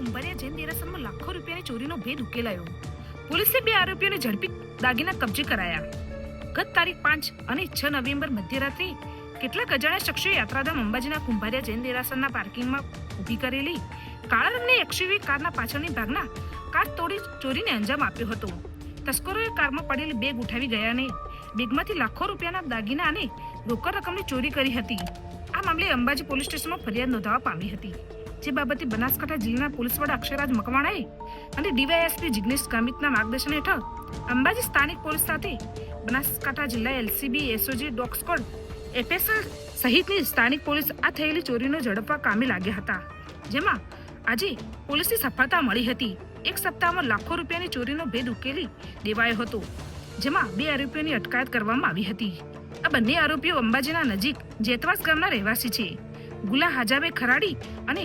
કુંભારિયા જૈન દેરાસરમાં લાખો રૂપિયાની ચોરીનો ભેદ ઉકેલાયો. પોલીસે 2 આરોપીઓને ઝડપી દાગીના કબજે કરાયા. ગત તારીખ 5 અને 6 નવેમ્બર મધ્યરાત્રે કેટલાક અજાણ્યા શખ્સોએ યાત્રાધામ અંબાજીના કુંભારિયા જૈન દેરાસરના પાર્કિંગમાં ઊભી કરેલી કાળા રંગની એક્સયુવી કારના પાછળની ભાગના કાર તોડી ચોરીને અંજામ આપ્યો હતો. તસ્કરોએ કારમાં પડેલી બેગ ઉઠાવી ગયા અને બેગમાંથી લાખો રૂપિયાના દાગીના અને રોકડ રકમની ચોરી કરી હતી. આ મામલે અંબાજી પોલીસ સ્ટેશનમાં ફરિયાદ નોંધાવવા પામી હતી, જે બાબતે બનાસકાંઠા જિલ્લાના પોલીસ વડા અક્ષયરાજ મકવાણાએ અને ડીવાયએસપી જિગ્નેશ ગામિતના માર્ગદર્શન હેઠળ અંબાજી સ્થાનિક પોલીસ સાથે બનાસકાંઠા જિલ્લા LCB, SOG, dog squad, FSL સહિતની સ્થાનિક પોલીસ આ થયેલી ચોરીનો ઝડપવા કામે લાગ્યા હતા, જેમાં આજે પોલીસની સફળતા મળી હતી. 1 સપ્તાહમાં લાખો રૂપિયાની ચોરીનો ભેદ ઉકેલી દેવાયો હતો, જેમાં 2 આરોપીઓની અટકાયત કરવામાં આવી હતી. આ બંને આરોપીઓ અંબાજીના નજીક જેતવાસ ગામના રહેવાસી છે. ગુલા હાજાબે ખરાડી અને